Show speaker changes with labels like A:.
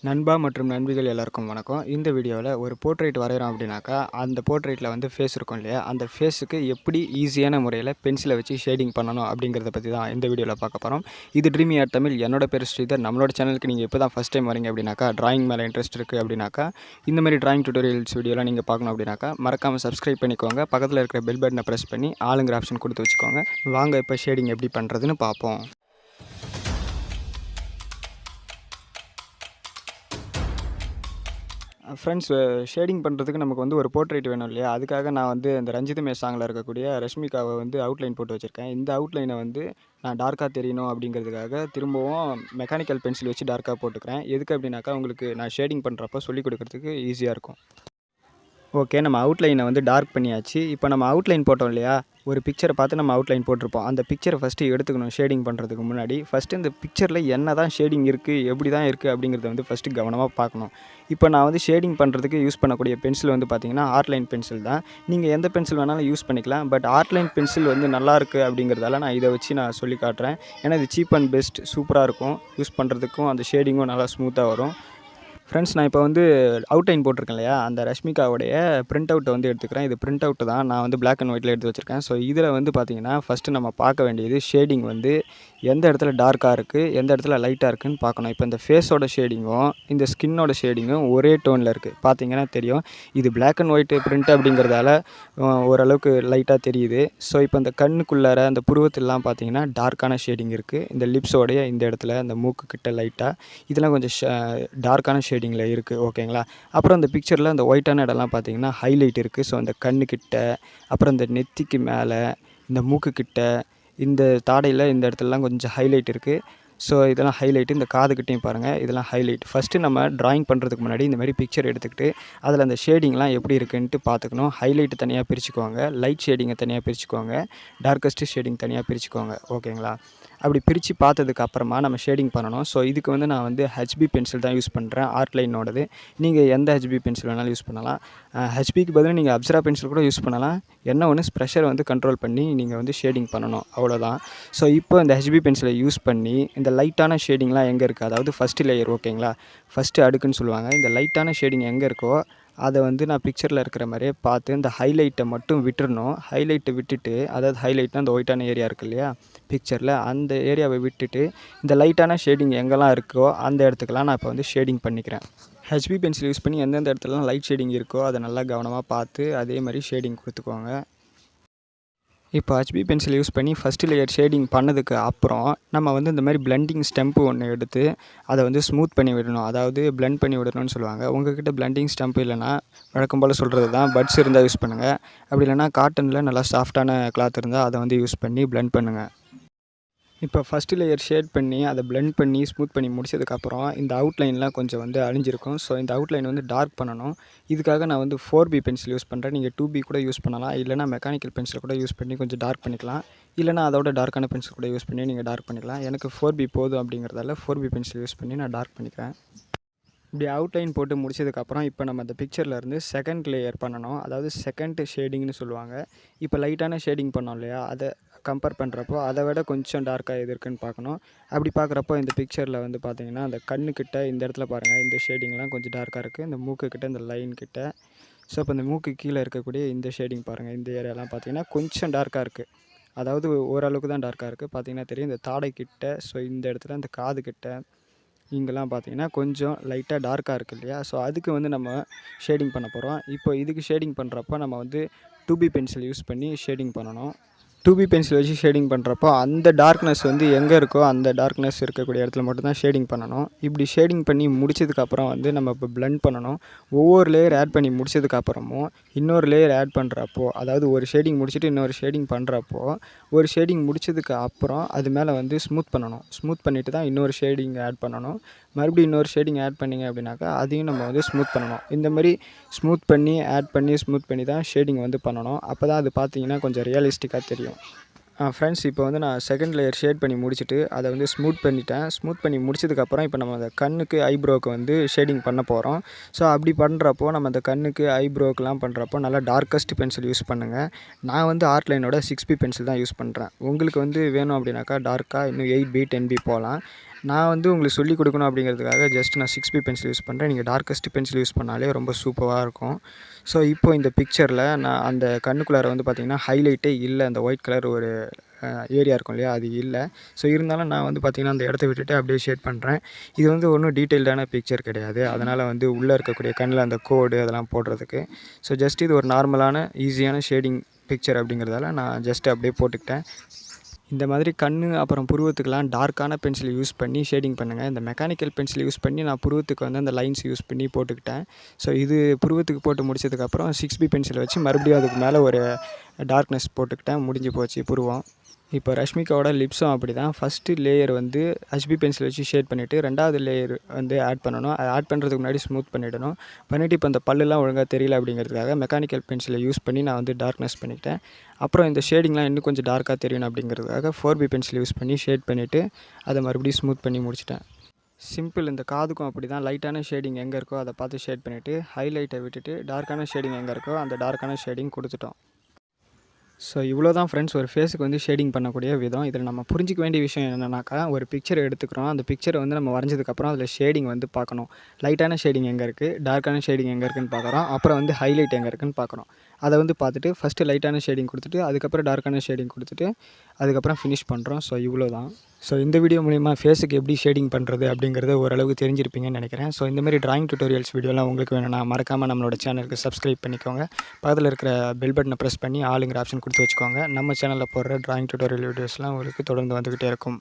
A: நண்பா மற்றும் நண்பிகள் எல்லாருக்கும் வணக்கம். இந்த வீடியோவில் ஒரு போர்ட்ரேட் வரைகிறோம் அப்படின்னாக்கா, அந்த போர்ட்ரேட்டில் வந்து ஃபேஸ் இருக்கும் இல்லையா, அந்த ஃபேஸுக்கு எப்படி ஈஸியான முறையில் பென்சிலை வச்சு ஷேடிங் பண்ணணும் அப்படிங்கிறத பற்றி தான் இந்த வீடியோவில் பார்க்க போகிறோம். இது ட்ரீம் ஏர் தமிழ். என்னோட பேர் ஸ்ரீதர். நம்மளோட சேனலுக்கு நீங்கள் இப்போ தான் ஃபஸ்ட் டைம் வரீங்க அப்படின்னாக்கா, டிராயிங் மேலே இன்ட்ரெஸ்ட் இருக்குது அப்படின்னாக்கா, இந்த மாதிரி டிராயிங் டியூட்டோரியல்ஸ் வீடியோலாம் நீங்கள் பார்க்கணும் அப்படின்னாக்கா, மறக்காமல் சப்ஸ்கிரைப் பண்ணிக்கோங்க. பக்கத்தில் இருக்கிற பெல் பட்டனை ப்ரெஸ் பண்ணி ஆளுங்கிற ஆப்ஷன் கொடுத்து வச்சுக்கோங்க. வாங்க இப்போ ஷேடிங் எப்படி பண்ணுறதுன்னு பார்ப்போம். ஃப்ரெண்ட்ஸ், ஷேடிங் பண்ணுறதுக்கு நமக்கு வந்து ஒரு போர்ட்ரேட் வேணும் இல்லையா, அதுக்காக நான் வந்து இந்த ரஞ்சிதமே சாங்கில் இருக்கக்கூடிய ரஷ்மிகாவை வந்து அவுட்லைன் போட்டு வச்சுருக்கேன். இந்த அவுட்லைனை வந்து நான் டார்க்காக தெரியணும் அப்படிங்கிறதுக்காக திரும்பவும் மெக்கானிக்கல் பென்சில் வச்சு டார்க்காக போட்டுக்கிறேன். எதுக்கு அப்படின்னாக்கா, உங்களுக்கு நான் ஷேடிங் பண்ணுறப்போ சொல்லிக் கொடுக்குறதுக்கு ஈஸியாக இருக்கும். ஓகே, நம்ம அவுட்லைனை வந்து டார்க் பண்ணியாச்சு. இப்போ நம்ம அவுட்லைன் போட்டோம் இல்லையா, ஒரு பிக்சரை பார்த்து நம்ம அவுட்லைன் போட்டிருப்போம். அந்த பிக்சரை ஃபஸ்ட்டு எடுத்துக்கணும். ஷேடிங் பண்ணுறதுக்கு முன்னாடி ஃபஸ்ட்டு இந்த பிக்சரில் என்ன தான் ஷேடிங் இருக்குது, எப்படி தான் இருக்குது அப்படிங்கிறத வந்து ஃபஸ்ட்டு கவனமாக பார்க்கணும். இப்போ நான் வந்து ஷேடிங் பண்ணுறதுக்கு யூஸ் பண்ணக்கூடிய பென்சில் வந்து பார்த்திங்கன்னா ஆர்ட்லைன் பென்சில் தான். நீங்கள் எந்த பென்சில் வேணாலும் யூஸ் பண்ணிக்கலாம். பட் ஆர்ட்லைன் பென்சில் வந்து நல்லாயிருக்கு அப்படிங்கிறதால நான் இதை வச்சு நான் சொல்லி காட்டுறேன். ஏன்னா இது சீப் அண்ட் பெஸ்ட், சூப்பராக இருக்கும். யூஸ் பண்ணுறதுக்கும் அந்த ஷேடிங்கும் நல்லா ஸ்மூத்தாக வரும். ஃப்ரெண்ட்ஸ், நான் இப்போ வந்து அவுட்லைன் போட்டிருக்கேன் இல்லையா, அந்த ரஷ்மிகாவுடைய பிரிண்ட் அவுட்டை வந்து எடுத்துக்கிறேன். இது பிரிண்ட் அவுட்டு தான், நான் வந்து பிளாக் அண்ட் ஒயிட்டில் எடுத்து வச்சுருக்கேன். ஸோ இதில் வந்து பார்த்திங்கன்னா ஃபஸ்ட்டு நம்ம பார்க்க வேண்டியது ஷேடிங் வந்து எந்த இடத்துல டார்க்காக இருக்குது, எந்த இடத்துல லைட்டாக இருக்குதுன்னு பார்க்கணும். இப்போ இந்த ஃபேஸோட ஷேடிங்கும் இந்த ஸ்கின்னோட ஷேடிங்கும் ஒரே டோனில் இருக்குது. பார்த்திங்கன்னா தெரியும். இது பிளாக் அண்ட் ஒயிட்டு பிரிண்ட் அப்படிங்கிறதால ஓரளவுக்கு லைட்டாக தெரியுது. ஸோ இப்போ இந்த கண்ணுக்குள்ளார அந்த புருவத்திலாம் பார்த்திங்கன்னா டார்க்கான ஷேடிங் இருக்குது. இந்த லிப்ஸோடைய இந்த இடத்துல இந்த மூக்கு கிட்ட லைட்டாக இதெல்லாம் கொஞ்சம் டார்க்கான ஷேடிங்கில் இருக்குது. ஓகேங்களா. அப்புறம் இந்த பிக்சரில் அந்த ஒயிட்டான இடம்லாம் பார்த்திங்கன்னா ஹைலைட் இருக்குது. ஸோ அந்த கண்ணுக்கிட்ட, அப்புறம் இந்த நெத்திக்கு மேலே, இந்த மூக்குக்கிட்ட, இந்த தாடையில் இந்த இடத்துலலாம் கொஞ்சம் ஹைலைட் இருக்குது. ஸோ இதெல்லாம் ஹைலைட்டு. இந்த காதுகிட்டையும் பாருங்கள், இதெல்லாம் ஹைலைட். ஃபஸ்ட்டு நம்ம ட்ராயிங் பண்ணுறதுக்கு முன்னாடி இந்த மாதிரி பிக்சர் எடுத்துக்கிட்டு அதில் அந்த ஷேடிங்லாம் எப்படி இருக்குன்ட்டு பார்த்துக்கணும். ஹைலைட்டு தனியாக பிரிச்சுக்கோங்க, லைட் ஷேடிங்கை தனியாக பிரிச்சுக்கோங்க, டார்க்கஸ்ட்டு ஷேடிங் தனியாக பிரிச்சுக்கோங்க. ஓகேங்களா. அப்படி பிரித்து பார்த்ததுக்கு அப்புறமா நம்ம ஷேடிங் பண்ணணும். ஸோ இதுக்கு வந்து நான் வந்து ஹெச்பி பென்சில் தான் யூஸ் பண்ணுறேன், ஆர்ட்லைனோடது. நீங்கள் எந்த ஹெச்பி பென்சில் வேணாலும் யூஸ் பண்ணலாம். ஹெச்பிக்கு பதிலாக நீங்கள் அப்சரா பென்சில் கூட யூஸ் பண்ணலாம். என்ன ஒன்று, ப்ரெஷரை வந்து கண்ட்ரோல் பண்ணி நீங்கள் வந்து ஷேடிங் பண்ணணும், அவ்வளோதான். ஸோ இப்போ இந்த ஹெச்பி பென்சிலை யூஸ் பண்ணி இந்த லைட்டான ஷேடிங்லாம் எங்கே இருக்குது, அதாவது ஃபஸ்ட்டு லேயர், ஓகேங்களா, ஃபஸ்ட்டு அடுக்குன்னு சொல்லுவாங்க. இந்த லைட்டான ஷேடிங் எங்கே இருக்கோ அதை வந்து நான் பிக்சரில் இருக்கிற மாதிரியே பார்த்து இந்த ஹைலைட்டை மட்டும் விட்டுறணும். ஹைலைட்டை விட்டுட்டு, அதாவது ஹைலைட்னா அந்த ஒயிட்டான ஏரியா இருக்குது இல்லையா பிக்சரில், அந்த ஏரியாவை விட்டுட்டு இந்த லைட்டான ஷேடிங் எங்கெல்லாம் இருக்கோ அந்த இடத்துக்கெல்லாம் நான் இப்போ வந்து ஷேடிங் பண்ணிக்கிறேன். ஹெச்பி பென்சில் யூஸ் பண்ணி எந்தெந்த இடத்துலலாம் லைட் ஷேடிங் இருக்கோ அதை நல்லா கவனமாக பார்த்து அதே மாதிரி ஷேடிங் கொடுத்துக்கோங்க. இப்போ ஹெச்பி பென்சில் யூஸ் பண்ணி ஃபஸ்ட்டு லேயர் ஷேடிங் பண்ணதுக்கு அப்புறம் நம்ம வந்து இந்த மாதிரி பிளெண்டிங் ஸ்டெம்ப்பு ஒன்று எடுத்து அதை வந்து ஸ்மூத் பண்ணி விடணும், அதாவது பிளெண்ட் பண்ணி விடணும்னு சொல்லுவாங்க. உங்கள்கிட்ட பிளெண்டிங் ஸ்டெம்ப் இல்லைனா வழக்கம் போல் சொல்கிறது தான் பட்ஸ் இருந்தால் யூஸ் பண்ணுங்கள். அப்படி இல்லைனா காட்டனில் நல்லா சாஃப்டான கிளாத் இருந்தால் அதை வந்து யூஸ் பண்ணி பிளெண்ட் பண்ணுங்கள். இப்போ ஃபஸ்ட்டு லேயர் ஷேட் பண்ணி அதை பிளெண்ட் பண்ணி ஸ்மூத் பண்ணி முடிச்சதுக்கப்புறம் இந்த அவுட்லைன்லாம் கொஞ்சம் வந்து அழிஞ்சிருக்கும். ஸோ இந்த அவுட்லைன் வந்து டார்க் பண்ணணும். இதுக்காக நான் வந்து 4B பென்சில் யூஸ் பண்ணுறேன். நீங்கள் 2B கூட யூஸ் பண்ணலாம். இல்லைனா மெக்கானிக்கல் பென்சில் கூட யூஸ் பண்ணி கொஞ்சம் டார்க் பண்ணிக்கலாம். இல்லைனா அதோட டார்க்கான பென்சில் கூட யூஸ் பண்ணி நீங்கள் டார்க் பண்ணிக்கலாம். எனக்கு 4B போதும் அப்படிங்கிறதால 4B பென்சில் யூஸ் பண்ணி நான் டார்க் பண்ணிக்கிறேன். இப்படி அவுட்லைன் போட்டு முடிச்சதுக்கப்புறம் இப்போ நம்ம அந்த பிக்சரில் இருந்து செகண்ட் லேயர் பண்ணணும், அதாவது செகண்ட் ஷேடிங்னு சொல்லுவாங்க. இப்போ லைட்டான ஷேடிங் பண்ணோம் இல்லையா, அதை கம்பேர் பண்ணுறப்போ அதை விட கொஞ்சம் டார்க்காக எது இருக்குன்னு பார்க்கணும். அப்படி பார்க்குறப்போ இந்த பிக்சரில் வந்து பார்த்திங்கன்னா அந்த கண்ணுக்கிட்ட இந்த இடத்துல பாருங்கள், இந்த ஷேடிங்லாம் கொஞ்சம் டார்க்காக இருக்குது. இந்த மூக்குக்கிட்ட, இந்த லைன் கிட்ட. ஸோ இப்போ இந்த மூக்கு கீழே இருக்கக்கூடிய இந்த ஷேடிங் பாருங்கள், இந்த ஏரியாலாம் பார்த்திங்கன்னா கொஞ்சம் டார்க்காக இருக்குது. அதாவது ஓரளவுக்கு தான் டார்க்காக இருக்குது. பார்த்திங்கன்னா தெரியும், இந்த தாடைக்கிட்ட, ஸோ இந்த இடத்துல இந்த காதுக்கிட்ட இங்கெல்லாம் பார்த்திங்கன்னா கொஞ்சம் லைட்டாக டார்க்காக இருக்குது இல்லையா. ஸோ அதுக்கு வந்து நம்ம ஷேடிங் பண்ண போகிறோம். இப்போ இதுக்கு ஷேடிங் பண்ணுறப்போ நம்ம வந்து 2B பென்சில் யூஸ் பண்ணி ஷேடிங் பண்ணணும். 2B பென்சில் வச்சு ஷேடிங் பண்ணுறப்போ அந்த டார்க்னஸ் வந்து எங்கே இருக்கோ அந்த டார்க்னஸ் இருக்கக்கூடிய இடத்துல மட்டும்தான் ஷேடிங் பண்ணணும். இப்படி ஷேடிங் பண்ணி முடிச்சதுக்கப்புறம் வந்து நம்ம இப்போ பிளெண்ட் பண்ணணும். ஒவ்வொரு லேயர் ஆட் பண்ணி முடிச்சதுக்கப்புறமும் இன்னொரு லேயர் ஆட் பண்ணுறப்போ, அதாவது ஒரு ஷேடிங் முடிச்சுட்டு இன்னொரு ஷேடிங் பண்ணுறப்போ, ஒரு ஷேடிங் முடிச்சதுக்கு அப்புறம் அது மேலே வந்து ஸ்மூத் பண்ணணும். ஸ்மூத் பண்ணிவிட்டு தான் இன்னொரு ஷேடிங் ஆட் பண்ணணும். மறுபடியும் இன்னொரு ஷேடிங் ஆட் பண்ணிங்க அப்படின்னாக்கா அதையும் நம்ம வந்து ஸ்மூத் பண்ணணும். இந்த மாதிரி ஸ்மூத் பண்ணி ஆட் பண்ணி ஸ்மூத் பண்ணி தான் ஷேடிங் வந்து பண்ணணும். அப்போ தான் அது பார்த்திங்கன்னா கொஞ்சம் ரியலிஸ்டிக்காக தெரியும். ஃப்ரெண்ட்ஸ், இப்போ வந்து நான் செகண்ட் லேயர் ஷேட் பண்ணி முடிச்சுட்டு அதை வந்து ஸ்மூத் பண்ணிட்டேன். ஸ்மூத் பண்ணி முடிச்சதுக்கப்புறம் இப்போ நம்ம அந்த கண்ணுக்கு ஐப்ரோவுக்கு வந்து ஷேடிங் பண்ண போகிறோம். ஸோ அப்படி பண்ணுறப்போ நம்ம அந்த கண்ணுக்கு ஐப்ரோக்கெலாம் பண்ணுறப்போ நல்லா டார்க்கஸ்ட் பென்சில் யூஸ் பண்ணுங்கள். நான் வந்து ஆர்ட்லைனோட 6B பென்சில் தான் யூஸ் பண்ணுறேன். உங்களுக்கு வந்து வேணும் அப்படின்னாக்கா டார்க்காக இன்னும் 8B 10B போகலாம். நான் வந்து உங்களுக்கு சொல்லிக் கொடுக்கணும் அப்படிங்கிறதுக்காக ஜஸ்ட் நான் 6B பென்சில் யூஸ் பண்ணுறேன். நீங்கள் டார்க்கஸ்ட் பென்சில் யூஸ் பண்ணாலே ரொம்ப சூப்பராக இருக்கும். ஸோ இப்போ இந்த பிக்சரில் நான் அந்த கண்ணுக்குள்ளார வந்து பார்த்திங்கன்னா ஹைலைட்டே இல்லை. அந்த ஒயிட் கலர் ஒரு ஏரியா இருக்கும் இல்லையா, அது இல்லை. ஸோ இருந்தாலும் நான் வந்து பார்த்திங்கன்னா அந்த இடத்த விட்டுட்டு அப்படியே ஷேட் பண்ணுறேன். இது வந்து ஒன்றும் டீட்டெயில்டான பிக்சர் கிடையாது. அதனால் வந்து உள்ளே இருக்கக்கூடிய கண்ணில் அந்த கோடு அதெல்லாம் போடுறதுக்கு ஸோ ஜஸ்ட் இது ஒரு நார்மலான ஈஸியான ஷேடிங் பிக்சர் அப்படிங்கிறதால நான் ஜஸ்ட் அப்படியே போட்டுக்கிட்டேன். இந்த மாதிரி கண்ணு அப்புறம் புருவத்துக்கெலாம் டார்க்கான பென்சில் யூஸ் பண்ணி ஷேடிங் பண்ணுங்கள். இந்த மெக்கானிக்கல் பென்சில் யூஸ் பண்ணி நான் புருவத்துக்கு வந்து அந்த லைன்ஸ் யூஸ் பண்ணி போட்டுக்கிட்டேன். ஸோ இது புருவத்துக்கு போட்டு முடிச்சதுக்கப்புறம் 6B பென்சில் வச்சு மறுபடியும் அதுக்கு மேலே ஒரு டார்க்னஸ் போட்டுக்கிட்டேன். முடிஞ்சு போச்சு புருவம். இப்போ ரஷ்மிகாவோட லிப்ஸும் அப்படி தான். ஃபஸ்ட்டு லேயர் வந்து HB பென்சில் வச்சு ஷேட் பண்ணிவிட்டு 2வது லேயர் வந்து ஆட் பண்ணணும். அதை ஆட் பண்ணுறதுக்கு முன்னாடி ஸ்மூத் பண்ணிவிடணும். பண்ணிவிட்டு இப்போ அந்த பல்லுலாம் ஒழுங்காக தெரியல அப்படிங்கிறதுக்காக மெக்கானிக்கல் பென்சிலை யூஸ் பண்ணி நான் வந்து டார்க்னஸ் பண்ணிக்கிட்டேன். அப்புறம் இந்த ஷேடிங்லாம் இன்னும் கொஞ்சம் டார்க்காக தெரியணும் அப்படிங்கிறதுக்காக 4B பென்சில் யூஸ் பண்ணி ஷேட் பண்ணிவிட்டு அதை மறுபடியும் ஸ்மூத் பண்ணி முடிச்சிட்டேன். சிம்பிள். இந்த காதுக்கும் அப்படி தான். லைட்டான ஷேடிங் எங்கே இருக்கோ அதை பார்த்து ஷேட் பண்ணிவிட்டு ஹைலைட்டை விட்டுட்டு டார்க்கான ஷேடிங் எங்கே இருக்கோ அந்த டார்க்கான ஷேடிங் கொடுத்துட்டோம். ஸோ இவ்வளோ தான் ஃப்ரெண்ட்ஸ் ஒரு ஃபேஸுக்கு வந்து ஷேடிங் பண்ணக்கூடிய விதம். இதில் நம்ம புரிஞ்சிக்க வேண்டிய விஷயம் என்னென்னாக்கா, ஒரு பிக்சர் எடுத்துக்கிறோம். அந்த பிக்சரை வந்து நம்ம வரைஞ்சதுக்கப்புறம் அதில் ஷேடிங் வந்து பார்க்கணும். லைட்டான ஷேடிங் எங்கே இருக்குது, டார்க்கான ஷேடிங் எங்கே இருக்குதுன்னு பார்க்குறோம். அப்புறம் வந்து ஹைலைட் எங்கே இருக்குதுன்னு பார்க்குறோம். அதை வந்து பார்த்துட்டு ஃபஸ்ட்டு லைட்டான ஷேடிங் கொடுத்துட்டு அதுக்கப்புறம் டார்க்கான ஷேடிங் கொடுத்துட்டு அதுக்கப்புறம் ஃபினிஷ் பண்ணுறோம். ஸோ இவ்வளோ தான். ஸோ இந்த வீடியோ மூலிமா ஃபேஸுக்கு எப்படி ஷேடிங் பண்ணுறது அப்படிங்கிறத ஓரளவுக்கு தெரிஞ்சிருப்பீங்கன்னு நினைக்கிறேன். ஸோ இந்தமாதிரி ட்ராயிங் டியூட்டோரியல்ஸ் வீடியோலாம் உங்களுக்கு வேணும்னா மறக்காமல் நம்மளோட சேனலுக்கு சப்ஸ்கிரைப் பண்ணிக்கோங்க. பக்கத்தில் இருக்கிற பெல் பட்டனை ப்ரெஸ் பண்ணி ஆளுங்கிற ஆப்ஷன் கொடுத்து வச்சுக்கோங்க. நம்ம சேனலில் போடுற ட்ராயிங் டியூட்டோரியல் வீடியோஸ்லாம் உங்களுக்கு தொடர்ந்து வந்துக்கிட்டே இருக்கும்.